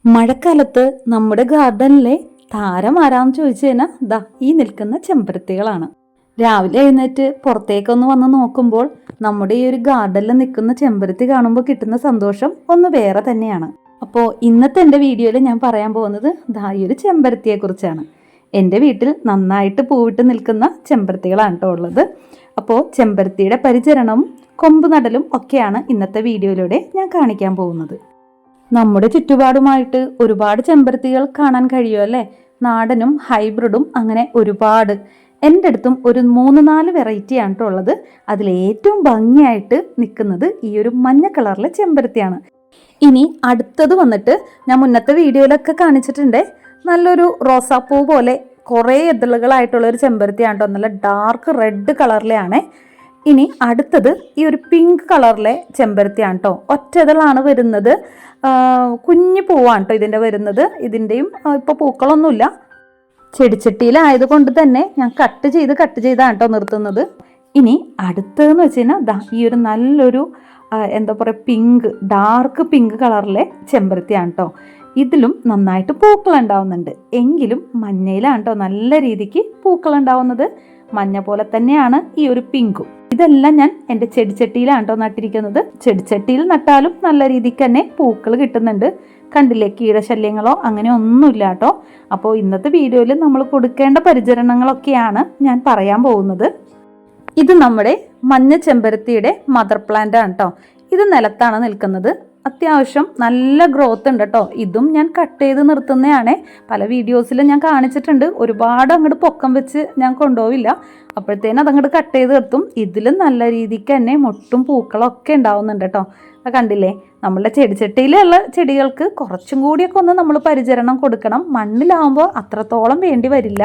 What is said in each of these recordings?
മഴക്കാലത്ത് നമ്മുടെ ഗാർഡനിലെ താരം ആരാന്ന് ചോദിച്ചു കഴിഞ്ഞാൽ ദാ ഈ നിൽക്കുന്ന ചെമ്പരത്തികളാണ്. രാവിലെ എഴുന്നേറ്റ് പുറത്തേക്കൊന്ന് വന്ന് നോക്കുമ്പോൾ നമ്മുടെ ഈ ഒരു ഗാർഡനിൽ നിൽക്കുന്ന ചെമ്പരത്തി കാണുമ്പോൾ കിട്ടുന്ന സന്തോഷം ഒന്ന് വേറെ തന്നെയാണ്. അപ്പോൾ ഇന്നത്തെ എൻ്റെ വീഡിയോയിൽ ഞാൻ പറയാൻ പോകുന്നത് ദാ ഈ ഒരു ചെമ്പരത്തിയെ കുറിച്ചാണ്. എൻ്റെ വീട്ടിൽ നന്നായിട്ട് പൂവിട്ട് നിൽക്കുന്ന ചെമ്പരത്തികളാണ് കേട്ടോ ഉള്ളത്. അപ്പോൾ ചെമ്പരത്തിയുടെ പരിചരണവും കൊമ്പ് നടലും ഒക്കെയാണ് ഇന്നത്തെ വീഡിയോയിലൂടെ ഞാൻ കാണിക്കാൻ പോകുന്നത്. നമ്മുടെ ചുറ്റുപാടുമായിട്ട് ഒരുപാട് ചെമ്പരത്തികൾ കാണാൻ കഴിയുമല്ലേ? നാടനും ഹൈബ്രിഡും അങ്ങനെ ഒരുപാട്. എൻ്റെ അടുത്തും ഒരു 3-4 വെറൈറ്റിയാണ് കേട്ടോ ഉള്ളത്. അതിലേറ്റവും ഭംഗിയായിട്ട് നിൽക്കുന്നത് ഈ ഒരു മഞ്ഞ കളറിലെ ചെമ്പരത്തിയാണ്. ഇനി അടുത്തത് വന്നിട്ട് ഞാൻ മുന്നത്തെ വീഡിയോയിലൊക്കെ കാണിച്ചിട്ടുണ്ട്. നല്ലൊരു റോസാപ്പൂ പോലെ കുറേ എതിളുകളായിട്ടുള്ളൊരു ചെമ്പരത്തിയാണ് കേട്ടോ. നല്ല ഡാർക്ക് റെഡ് കളറിലെയാണ്. ഇനി അടുത്തത് ഈ ഒരു പിങ്ക് കളറിലെ ചെമ്പരത്തിയാണ് കേട്ടോ. ഒറ്റതളാണ് വരുന്നത്. കുഞ്ഞു പൂവാണ് കേട്ടോ ഇതിൻ്റെ വരുന്നത്. ഇതിൻ്റെയും ഇപ്പോൾ പൂക്കളൊന്നുമില്ല. ചെടിച്ചട്ടിയിലായതുകൊണ്ട് തന്നെ ഞാൻ കട്ട് ചെയ്താണ് കേട്ടോ നിർത്തുന്നത്. ഇനി അടുത്തതെന്ന് വെച്ച് കഴിഞ്ഞാൽ ദാ ഈ ഒരു നല്ലൊരു എന്താ പറയുക പിങ്ക്, ഡാർക്ക് പിങ്ക് കളറിലെ ചെമ്പരത്തിയാണ് കേട്ടോ. ഇതിലും നന്നായിട്ട് പൂക്കളുണ്ടാവുന്നുണ്ട്. എങ്കിലും മഞ്ഞയിലാണ് കേട്ടോ നല്ല രീതിക്ക് പൂക്കളുണ്ടാവുന്നത്. മഞ്ഞ പോലെ തന്നെയാണ് ഈ ഒരു പിങ്കും. ഇതെല്ലാം ഞാൻ എൻ്റെ ചെടിച്ചട്ടിയിലാണ് കേട്ടോ നട്ടിരിക്കുന്നത്. ചെടിച്ചട്ടിയിൽ നട്ടാലും നല്ല രീതിക്ക് തന്നെ പൂക്കൾ കിട്ടുന്നുണ്ട്. കണ്ടില്ലേ, കീടശല്യങ്ങളോ അങ്ങനെ ഒന്നുമില്ല കേട്ടോ. അപ്പോൾ ഇന്നത്തെ വീഡിയോയിൽ നമ്മൾ കൊടുക്കേണ്ട പരിചരണങ്ങളൊക്കെയാണ് ഞാൻ പറയാൻ പോകുന്നത്. ഇത് നമ്മുടെ മഞ്ഞ ചെമ്പരത്തിയുടെ മദർ പ്ലാന്റ് ആണ് കേട്ടോ. ഇത് നിലത്താണ് നിൽക്കുന്നത്. അത്യാവശ്യം നല്ല ഗ്രോത്ത് ഉണ്ട് കേട്ടോ. ഇതും ഞാൻ കട്ട് ചെയ്ത് നിർത്തുന്നതാണ്. പല വീഡിയോസിലും ഞാൻ കാണിച്ചിട്ടുണ്ട്. ഒരുപാട് അങ്ങോട്ട് പൊക്കം വെച്ച് ഞാൻ കൊണ്ടുപോവില്ല. അപ്പോഴത്തേനും അതങ്ങോട്ട് കട്ട് ചെയ്ത് നിർത്തും. ഇതിലും നല്ല രീതിക്ക് തന്നെ മൊട്ടും പൂക്കളൊക്കെ ഉണ്ടാവുന്നുണ്ട് കേട്ടോ. കണ്ടില്ലേ, നമ്മളുടെ ചെടിച്ചട്ടിയിലുള്ള ചെടികൾക്ക് കുറച്ചും കൂടിയൊക്കെ ഒന്ന് നമ്മൾ പരിചരണം കൊടുക്കണം. മണ്ണിലാവുമ്പോൾ അത്രത്തോളം വേണ്ടി വരില്ല.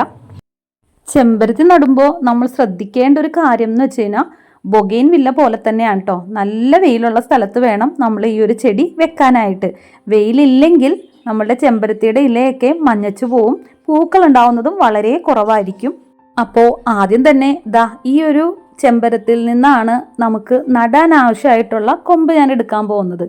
ചെമ്പരത്തി നടുമ്പോൾ നമ്മൾ ശ്രദ്ധിക്കേണ്ട ഒരു കാര്യം എന്ന് വെച്ച് കഴിഞ്ഞാൽ ബൊഗെയിൻ വില്ല പോലെ തന്നെയാണ് കേട്ടോ. നല്ല വെയിലുള്ള സ്ഥലത്ത് വേണം നമ്മൾ ഈ ഒരു ചെടി വെക്കാനായിട്ട്. വെയിലില്ലെങ്കിൽ നമ്മളുടെ ചെമ്പരത്തിയുടെ ഇലയൊക്കെ മഞ്ഞച്ചു പോവും. പൂക്കൾ ഉണ്ടാവുന്നതും വളരെ കുറവായിരിക്കും. അപ്പോൾ ആദ്യം തന്നെ ദാ ഈ ഒരു ചെമ്പരത്തിൽ നിന്നാണ് നമുക്ക് നടാൻ ആവശ്യമായിട്ടുള്ള കൊമ്പ് ഞാൻ എടുക്കാൻ പോകുന്നത്.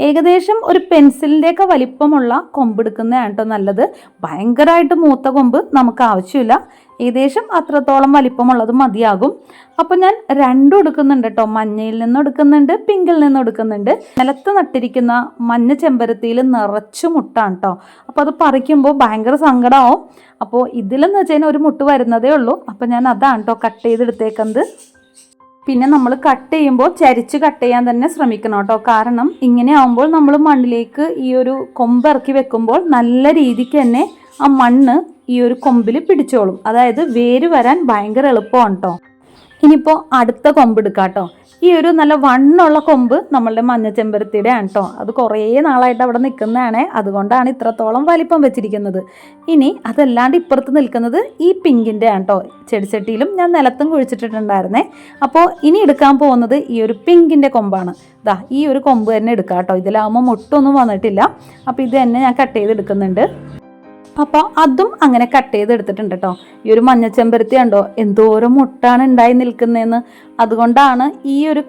ഏകദേശം ഒരു പെൻസിലിൻ്റെയൊക്കെ വലിപ്പമുള്ള കൊമ്പ് എടുക്കുന്നതാണ് കേട്ടോ നല്ലത്. ഭയങ്കരമായിട്ട് മൂത്ത കൊമ്പ് നമുക്ക് ആവശ്യമില്ല. ഏകദേശം അത്രത്തോളം വലിപ്പമുള്ളത് മതിയാകും. അപ്പം ഞാൻ രണ്ടും എടുക്കുന്നുണ്ട് കേട്ടോ. മഞ്ഞയിൽ നിന്നും എടുക്കുന്നുണ്ട്, പിങ്കിൽ നിന്നും എടുക്കുന്നുണ്ട്. നിലത്ത് നട്ടിരിക്കുന്ന മഞ്ഞ ചെമ്പരത്തിയിൽ നിറച്ചു മുട്ടാണ് കേട്ടോ. അപ്പോൾ അത് പറിക്കുമ്പോൾ ഭയങ്കര സങ്കടമാവും. അപ്പോൾ ഇതിലെന്ന് വെച്ച് കഴിഞ്ഞാൽ ഒരു മുട്ട് വരുന്നതേ ഉള്ളൂ. അപ്പം ഞാൻ അതാണ് കേട്ടോ കട്ട് ചെയ്തെടുത്തേക്കുന്നത്. പിന്നെ നമ്മൾ കട്ട് ചെയ്യുമ്പോൾ ചരിച്ച് കട്ട് ചെയ്യാൻ തന്നെ ശ്രമിക്കണം കേട്ടോ. കാരണം ഇങ്ങനെ ആകുമ്പോൾ നമ്മൾ മണ്ണിലേക്ക് ഈ ഒരു കൊമ്പ് ഇറക്കി വെക്കുമ്പോൾ നല്ല രീതിക്ക് തന്നെ ആ മണ്ണ് ഈ ഒരു കൊമ്പിൽ പിടിച്ചോളും. അതായത് വേര് വരാൻ ഭയങ്കര എളുപ്പമാണ് കേട്ടോ. ഇനിയിപ്പോൾ അടുത്ത കൊമ്പ് എടുക്കാം കേട്ടോ. ഈ ഒരു നല്ല വണ്ണുള്ള കൊമ്പ് നമ്മളുടെ മഞ്ഞ ചെമ്പരത്തിയുടെ ആണ് കേട്ടോ. അത് കുറേ നാളായിട്ട് അവിടെ നിൽക്കുന്നതാണ്. അതുകൊണ്ടാണ് ഇത്രത്തോളം വലിപ്പം വെച്ചിരിക്കുന്നത്. ഇനി അതല്ലാണ്ട് ഇപ്പുറത്ത് നിൽക്കുന്നത് ഈ പിങ്കിൻ്റെ ആണ് കേട്ടോ. ചെടിച്ചട്ടിയിലും ഞാൻ നിലത്തും കുഴിച്ചിട്ടിട്ടുണ്ടായിരുന്നേ. അപ്പോൾ ഇനി എടുക്കാൻ പോകുന്നത് ഈ ഒരു പിങ്കിൻ്റെ കൊമ്പാണ്. ദാ ഈ ഒരു കൊമ്പ് തന്നെ എടുക്കാം കേട്ടോ. ഇതിലാവുമ്പോൾ മുട്ടൊന്നും വന്നിട്ടില്ല. അപ്പോൾ ഇത് തന്നെ ഞാൻ കട്ട് ചെയ്തെടുക്കുന്നുണ്ട്. അപ്പോൾ അതും അങ്ങനെ കട്ട് ചെയ്ത് എടുത്തിട്ടുണ്ട് കേട്ടോ. ഈ ഒരു മഞ്ഞ ചെമ്പരത്തി കണ്ടോ എന്തോരം മുട്ടാണ് ഉണ്ടായി നിൽക്കുന്നതെന്ന്. അതുകൊണ്ടാണ് ഈ ഒരു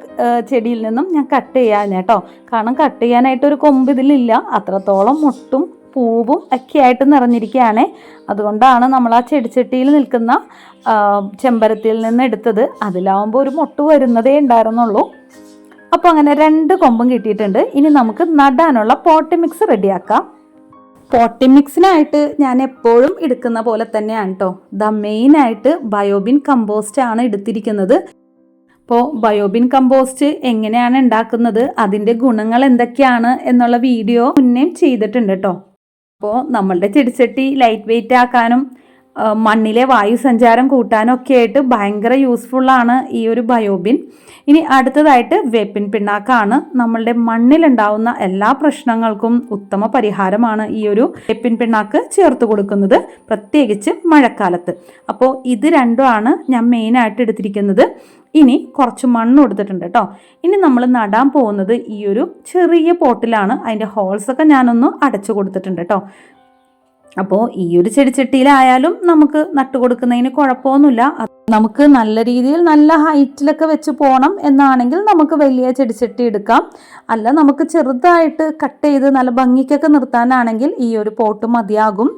ചെടിയിൽ നിന്നും ഞാൻ കട്ട് ചെയ്യാൻ കേട്ടോ. കാരണം കട്ട് ചെയ്യാനായിട്ട് ഒരു കൊമ്പ് ഇതിലില്ല. അത്രത്തോളം മുട്ടും പൂവും ഒക്കെ ആയിട്ട് നിറഞ്ഞിരിക്കുകയാണ്. അതുകൊണ്ടാണ് നമ്മൾ ആ ചെടിച്ചട്ടിയിൽ നിൽക്കുന്ന ചെമ്പരത്തിയിൽ നിന്ന് എടുത്തത്. അതിലാവുമ്പോൾ ഒരു മുട്ട് വരുന്നതേ ഉണ്ടായിരുന്നുള്ളൂ. അപ്പോൾ അങ്ങനെ 2 കൊമ്പും കിട്ടിയിട്ടുണ്ട്. ഇനി നമുക്ക് നടാനുള്ള പോട്ടി മിക്സ് റെഡിയാക്കാം. പോട്ടി മിക്സിനായിട്ട് ഞാൻ എപ്പോഴും എടുക്കുന്ന പോലെ തന്നെയാണ് കേട്ടോ. മെയിനായിട്ട് ബയോബിൻ കമ്പോസ്റ്റ് ആണ് എടുത്തിരിക്കുന്നത്. അപ്പോൾ ബയോബിൻ കമ്പോസ്റ്റ് എങ്ങനെയാണ് ഉണ്ടാക്കുന്നത്, അതിൻ്റെ ഗുണങ്ങൾ എന്തൊക്കെയാണ് എന്നുള്ള വീഡിയോ മുന്നേ ചെയ്തിട്ടുണ്ട് കേട്ടോ. അപ്പോൾ നമ്മളുടെ ചെടിച്ചട്ടി ലൈറ്റ് വെയിറ്റ് ആക്കാനും മണ്ണിലെ വായുസഞ്ചാരം കൂട്ടാനും ഒക്കെ ആയിട്ട് ഭയങ്കര യൂസ്ഫുള്ളാണ് ഈ ഒരു ബയോബിൻ. ഇനി അടുത്തതായിട്ട് വേപ്പിൻ പിണ്ണാക്കാണ്. നമ്മളുടെ മണ്ണിലുണ്ടാവുന്ന എല്ലാ പ്രശ്നങ്ങൾക്കും ഉത്തമ പരിഹാരമാണ് ഈ ഒരു വേപ്പിൻ പിണ്ണാക്ക് ചേർത്ത് കൊടുക്കുന്നത്, പ്രത്യേകിച്ച് മഴക്കാലത്ത്. അപ്പോൾ ഇത് രണ്ടുമാണ് ഞാൻ മെയിനായിട്ട് എടുത്തിരിക്കുന്നത്. ഇനി കുറച്ച് മണ്ണ് കൊടുത്തിട്ടുണ്ട് കേട്ടോ. ഇനി നമ്മൾ നടാൻ പോകുന്നത് ഈ ഒരു ചെറിയ പോട്ടിലാണ്. അതിൻ്റെ ഹോൾസൊക്കെ ഞാനൊന്ന് അടച്ചു കൊടുത്തിട്ടുണ്ട് കേട്ടോ. അപ്പോൾ ഈ ഒരു ചെടിച്ചട്ടിയിലായാലും നമുക്ക് നട്ടുകൊടുക്കുന്നതിന് കുഴപ്പമൊന്നുമില്ല. നമുക്ക് നല്ല രീതിയിൽ നല്ല ഹൈറ്റിലൊക്കെ വെച്ച് പോകണം എന്നാണെങ്കിൽ നമുക്ക് വലിയ ചെടിച്ചട്ടി എടുക്കാം. അല്ല നമുക്ക് ചെറുതായിട്ട് കട്ട് ചെയ്ത് നല്ല ഭംഗിക്കൊക്കെ നിർത്താനാണെങ്കിൽ ഈ ഒരു പോട്ട് മതിയാകും.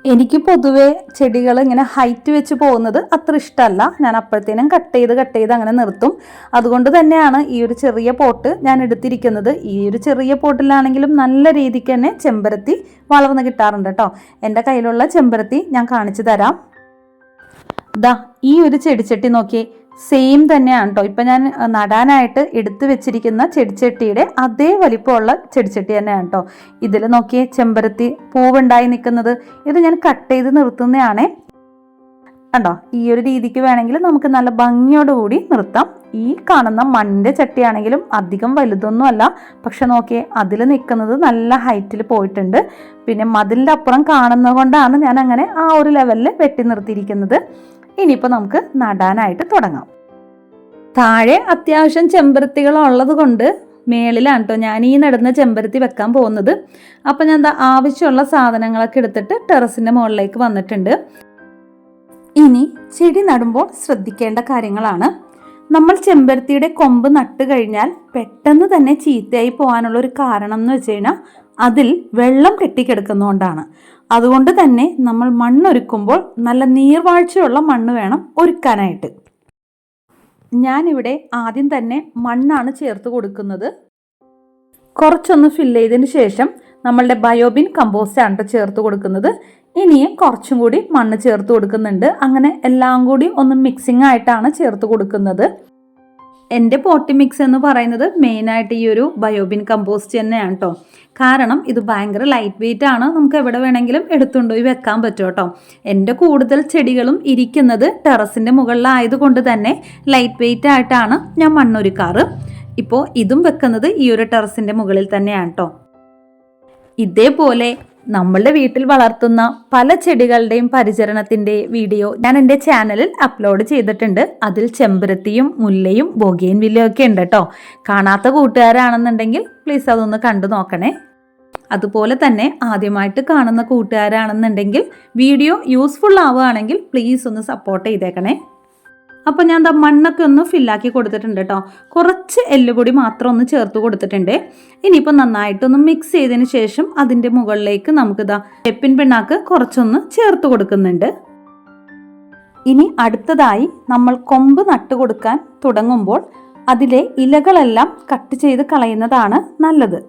എനിക്ക് പൊതുവെ ചെടികൾ ഇങ്ങനെ ഹൈറ്റ് വെച്ച് പോകുന്നത് അത്ര ഇഷ്ടമല്ല. ഞാൻ അപ്പോഴത്തേനും കട്ട് ചെയ്ത് അങ്ങനെ നിർത്തും. അതുകൊണ്ട് തന്നെയാണ് ഈ ഒരു ചെറിയ പോട്ട് ഞാൻ എടുത്തിരിക്കുന്നത്. ഈ ഒരു ചെറിയ പോട്ടിലാണെങ്കിലും നല്ല രീതിക്ക് തന്നെ ചെമ്പരത്തി വളർന്ന് കിട്ടാറുണ്ട് കേട്ടോ. എൻ്റെ കയ്യിലുള്ള ചെമ്പരത്തി ഞാൻ കാണിച്ചു തരാം. ദാ ഈ ഒരു ചെടിച്ചട്ടി നോക്കിയേ, സെയിം തന്നെയാണ് കേട്ടോ. ഇപ്പം ഞാൻ നടാനായിട്ട് എടുത്തു വെച്ചിരിക്കുന്ന ചെടിച്ചട്ടിയുടെ അതേ വലിപ്പമുള്ള ചെടിച്ചട്ടി തന്നെയാണ് കേട്ടോ. ഇതിൽ നോക്കിയേ ചെമ്പരത്തി പൂവുണ്ടായി നിൽക്കുന്നത്. ഇത് ഞാൻ കട്ട് ചെയ്ത് നിർത്തുന്നതാണേ. കണ്ടോ, ഈ ഒരു രീതിക്ക് വേണമെങ്കിൽ നമുക്ക് നല്ല ഭംഗിയോടുകൂടി നിർത്താം. ഈ കാണുന്ന മണ്ണിൻ്റെ ചട്ടിയാണെങ്കിലും അധികം വലുതൊന്നുമല്ല, പക്ഷെ നോക്കിയേ അതിൽ നിൽക്കുന്നത് നല്ല ഹൈറ്റിൽ പോയിട്ടുണ്ട്. പിന്നെ മതിലിൻ്റെ അപ്പുറം കാണുന്നത് കൊണ്ടാണ് ഞാൻ അങ്ങനെ ആ ഒരു ലെവലിൽ വെട്ടി നിർത്തിയിരിക്കുന്നത്. ഇനിയിപ്പോൾ നമുക്ക് നടാനായിട്ട് തുടങ്ങാം. താഴെ അത്യാവശ്യം ചെമ്പരത്തികൾ ഉള്ളത് കൊണ്ട് മേളിലാണ് കേട്ടോ ഞാൻ ഈ നടുന്ന ചെമ്പരത്തി വെക്കാൻ പോകുന്നത്. അപ്പം ഞാൻ ആവശ്യമുള്ള സാധനങ്ങളൊക്കെ എടുത്തിട്ട് ടെറസിൻ്റെ മുകളിലേക്ക് വന്നിട്ടുണ്ട്. ഇനി ചെടി നടുമ്പോൾ ശ്രദ്ധിക്കേണ്ട കാര്യങ്ങളാണ്. നമ്മൾ ചെമ്പരത്തിയുടെ കൊമ്പ് നട്ട് കഴിഞ്ഞാൽ പെട്ടെന്ന് തന്നെ ചീത്തയായി പോകാനുള്ള ഒരു കാരണം എന്ന് വെച്ച് കഴിഞ്ഞാൽ അതിൽ വെള്ളം കെട്ടിക്കിടക്കുന്നതുകൊണ്ടാണ്. അതുകൊണ്ട് തന്നെ നമ്മൾ മണ്ണൊരുക്കുമ്പോൾ നല്ല നീർവാഴ്ചയുള്ള മണ്ണ് വേണം ഒരുക്കാനായിട്ട്. ഞാനിവിടെ ആദ്യം തന്നെ മണ്ണാണ് ചേർത്ത് കൊടുക്കുന്നത്. കുറച്ചൊന്ന് ഫില്ല് ചെയ്തതിന് ശേഷം നമ്മളുടെ ബയോബിൻ കമ്പോസ്റ്റ് ആണ് ചേർത്ത് കൊടുക്കുന്നത്. ഇനിയും കുറച്ചും കൂടി മണ്ണ് ചേർത്ത് കൊടുക്കുന്നുണ്ട്. അങ്ങനെ എല്ലാം കൂടി ഒന്ന് മിക്സിംഗ് ആയിട്ടാണ് ചേർത്ത് കൊടുക്കുന്നത്. എൻ്റെ പോട്ടി മിക്സ് എന്ന് പറയുന്നത് മെയിനായിട്ട് ഈ ഒരു ബയോബിൻ കമ്പോസ്റ്റ് തന്നെയാണ് കേട്ടോ. കാരണം ഇത് ഭയങ്കര ലൈറ്റ് വെയിറ്റ് ആണ്, നമുക്ക് എവിടെ വേണമെങ്കിലും എടുത്തുകൊണ്ടുപോയി വെക്കാൻ പറ്റും കേട്ടോ. എൻ്റെ കൂടുതൽ ചെടികളും ഇരിക്കുന്നത് ടെറസിൻ്റെ മുകളിലായതുകൊണ്ട് തന്നെ ലൈറ്റ് വെയിറ്റ് ആയിട്ടാണ് ഞാൻ മണ്ണൊരുക്കാറ്. ഇപ്പോൾ ഇതും വെക്കുന്നത് ഈ ഒരു ടെറസിൻ്റെ മുകളിൽ തന്നെയാണ് കേട്ടോ. ഇതേപോലെ നമ്മളുടെ വീട്ടിൽ വളർത്തുന്ന പല ചെടികളുടെയും പരിചരണത്തിൻ്റെ വീഡിയോ ഞാൻ എൻ്റെ ചാനലിൽ അപ്ലോഡ് ചെയ്തിട്ടുണ്ട്. അതിൽ ചെമ്പരത്തിയും മുല്ലയും ബൊഗെയിൻവില്ലയും ഒക്കെ ഉണ്ട് കേട്ടോ. കാണാത്ത കൂട്ടുകാരാണെന്നുണ്ടെങ്കിൽ പ്ലീസ് അതൊന്ന് കണ്ടു നോക്കണേ. അതുപോലെ തന്നെ ആദ്യമായിട്ട് കാണുന്ന കൂട്ടുകാരാണെന്നുണ്ടെങ്കിൽ വീഡിയോ യൂസ്ഫുൾ ആവുകയാണെങ്കിൽ പ്ലീസ് ഒന്ന് സപ്പോർട്ട് ചെയ്തേക്കണേ. അപ്പോൾ ഞാൻ മണ്ണൊക്കെ ഒന്ന് ഫില്ലാക്കി കൊടുത്തിട്ടുണ്ട് കേട്ടോ. കുറച്ച് എല്ലുപൊടി മാത്രം ഒന്ന് ചേർത്ത് കൊടുത്തിട്ടുണ്ട്. ഇനിയിപ്പോൾ നന്നായിട്ടൊന്ന് മിക്സ് ചെയ്തതിന് ശേഷം അതിൻ്റെ മുകളിലേക്ക് നമുക്ക് വേപ്പിൻ പിണ്ണാക്ക് കുറച്ചൊന്ന് ചേർത്ത് കൊടുക്കുന്നുണ്ട്. ഇനി അടുത്തതായി നമ്മൾ കൊമ്പ് നട്ടു കൊടുക്കാൻ തുടങ്ങുമ്പോൾ അതിലെ ഇലകളെല്ലാം കട്ട് ചെയ്ത് കളയുന്നതാണ് നല്ലത്.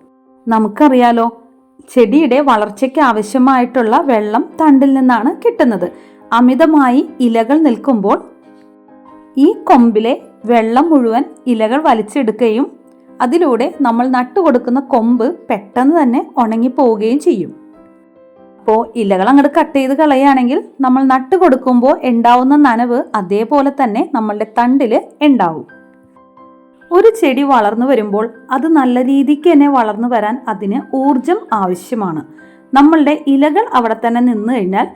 നമുക്കറിയാലോ, ചെടിയുടെ വളർച്ചയ്ക്ക് ആവശ്യമായിട്ടുള്ള വെള്ളം തണ്ടിൽ നിന്നാണ് കിട്ടുന്നത്. അമിതമായി ഇലകൾ നിൽക്കുമ്പോൾ ഈ കൊമ്പിലെ വെള്ളം മുഴുവൻ ഇലകൾ വലിച്ചെടുക്കുകയും അതിലൂടെ നമ്മൾ നട്ടുകൊടുക്കുന്ന കൊമ്പ് പെട്ടെന്ന് തന്നെ ഉണങ്ങിപ്പോവുകയും ചെയ്യും. അപ്പോൾ ഇലകൾ അങ്ങോട്ട് കട്ട് ചെയ്ത് കളയുകയാണെങ്കിൽ നമ്മൾ നട്ടുകൊടുക്കുമ്പോൾ ഉണ്ടാവുന്ന നനവ് അതേപോലെ തന്നെ നമ്മളുടെ തണ്ടിൽ ഉണ്ടാവും. ഒരു ചെടി വളർന്നു വരുമ്പോൾ അത് നല്ല രീതിക്ക് തന്നെ വളർന്നു വരാൻ അതിന് ഊർജം ആവശ്യമാണ്. നമ്മളുടെ ഇലകൾ അവിടെ തന്നെ നിന്ന് കഴിഞ്ഞാൽ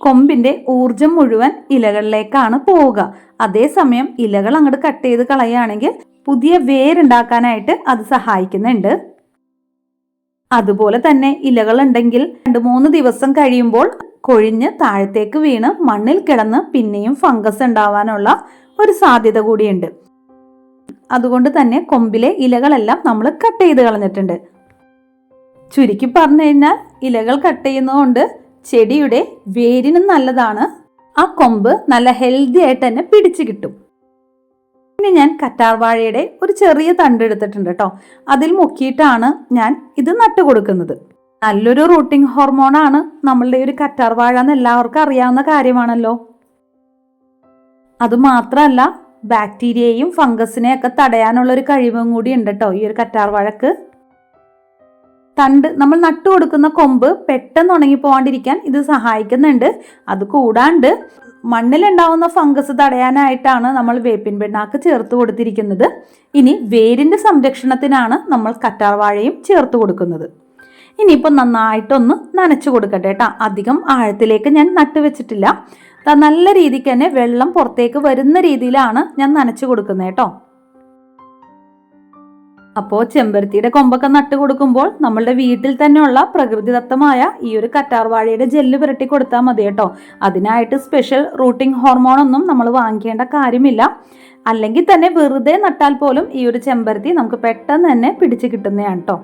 കൊമ്പിന്റെ ഊർജം മുഴുവൻ ഇലകളിലേക്കാണ് പോവുക. അതേസമയം ഇലകൾ അങ്ങോട്ട് കട്ട് ചെയ്ത് കളയുകയാണെങ്കിൽ പുതിയ വേരുണ്ടാക്കാനായിട്ട് അത് സഹായിക്കുന്നുണ്ട്. അതുപോലെ തന്നെ ഇലകൾ ഉണ്ടെങ്കിൽ 2-3 ദിവസം കഴിയുമ്പോൾ കൊഴിഞ്ഞ് താഴത്തേക്ക് വീണ് മണ്ണിൽ കിടന്ന് പിന്നെയും ഫംഗസ് ഉണ്ടാവാനുള്ള ഒരു സാധ്യത കൂടിയുണ്ട്. അതുകൊണ്ട് തന്നെ കൊമ്പിലെ ഇലകളെല്ലാം നമ്മൾ കട്ട് ചെയ്ത് കളഞ്ഞിട്ടുണ്ട്. ചുരുക്കി പറഞ്ഞു കഴിഞ്ഞാൽ ഇലകൾ കട്ട് ചെയ്യുന്നതുകൊണ്ട് ചെടിയുടെ വേരിനും നല്ലതാണ്. ആ കൊമ്പ് നല്ല ഹെൽത്തി ആയിട്ട് തന്നെ പിടിച്ചു കിട്ടും. പിന്നെ ഞാൻ കറ്റാർവാഴയുടെ ഒരു ചെറിയ തണ്ട് എടുത്തിട്ടുണ്ട് കേട്ടോ. അതിൽ മുക്കിയിട്ടാണ് ഞാൻ ഇത് നട്ടു കൊടുക്കുന്നത്. നല്ലൊരു റൂട്ടിംഗ് ഹോർമോണാണ് നമ്മളുടെ ഒരു കറ്റാർവാഴ എന്ന് എല്ലാവർക്കും അറിയാവുന്ന കാര്യമാണല്ലോ. അതുമാത്രമല്ല ബാക്ടീരിയയും ഫംഗസിനെയൊക്കെ തടയാനുള്ള ഒരു കഴിവും കൂടി ഉണ്ട് കേട്ടോ ഈ ഒരു കറ്റാർവാഴക്ക്. തണ്ട് നമ്മൾ നട്ടു കൊടുക്കുന്ന കൊമ്പ് പെട്ടെന്ന് ഉണങ്ങിപ്പോവാണ്ടിരിക്കാൻ ഇത് സഹായിക്കുന്നുണ്ട്. അത് കൂടാണ്ട് മണ്ണിലുണ്ടാവുന്ന ഫംഗസ് തടയാനായിട്ടാണ് നമ്മൾ വേപ്പിൻ പിണ്ണാക്ക് ചേർത്ത് കൊടുത്തിരിക്കുന്നത്. ഇനി വേരിന്റെ സംരക്ഷണത്തിനാണ് നമ്മൾ കറ്റാർവാഴയും ചേർത്ത് കൊടുക്കുന്നത്. ഇനിയിപ്പോൾ നന്നായിട്ടൊന്ന് നനച്ചു കൊടുക്കട്ടെ കേട്ടോ. അധികം ആഴത്തിലേക്ക് ഞാൻ നട്ടുവെച്ചിട്ടില്ല. നല്ല രീതിക്ക് തന്നെ വെള്ളം പുറത്തേക്ക് വരുന്ന രീതിയിലാണ് ഞാൻ നനച്ചു കൊടുക്കുന്നത് കേട്ടോ. അപ്പോൾ ചെമ്പരത്തിയുടെ കൊമ്പൊക്കെ നട്ട് കൊടുക്കുമ്പോൾ നമ്മളുടെ വീട്ടിൽ തന്നെയുള്ള പ്രകൃതിദത്തമായ ഈ ഒരു കറ്റാർവാഴയുടെ ജെല്ല് പുരട്ടി കൊടുത്താൽ മതി കേട്ടോ. അതിനായിട്ട് സ്പെഷ്യൽ റൂട്ടിംഗ് ഹോർമോൺ ഒന്നും നമ്മൾ വാങ്ങിക്കേണ്ട കാര്യമില്ല. അല്ലെങ്കിൽ തന്നെ വെറുതെ നട്ടാൽ പോലും ഈ ഒരു ചെമ്പരത്തി നമുക്ക് പെട്ടെന്ന് തന്നെ പിടിച്ച് കിട്ടുന്നതാണ് കേട്ടോ.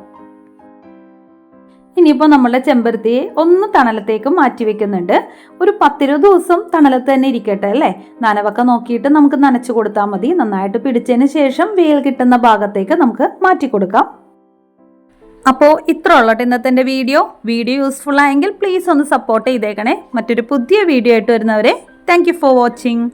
ഇനിയിപ്പോൾ നമ്മളുടെ ചെമ്പരത്തിയെ ഒന്ന് തണലത്തേക്ക് മാറ്റി വെക്കുന്നുണ്ട്. ഒരു 10-20 ദിവസം തണലത്ത് തന്നെ ഇരിക്കട്ടെ അല്ലേ. നനവൊക്കെ നോക്കിയിട്ട് നമുക്ക് നനച്ചു കൊടുത്താൽ മതി. നന്നായിട്ട് പിടിച്ചതിന് ശേഷം വെയിൽ കിട്ടുന്ന ഭാഗത്തേക്ക് നമുക്ക് മാറ്റി കൊടുക്കാം. അപ്പോൾ ഇത്ര ഉള്ളട്ടെ ഇന്നത്തെ എൻ്റെ വീഡിയോ യൂസ്ഫുൾ ആയെങ്കിൽ പ്ലീസ് ഒന്ന് സപ്പോർട്ട് ചെയ്തേക്കണേ. മറ്റൊരു പുതിയ വീഡിയോ ആയിട്ട് വരുന്നവരെ താങ്ക് യു ഫോർ വാച്ചിങ്.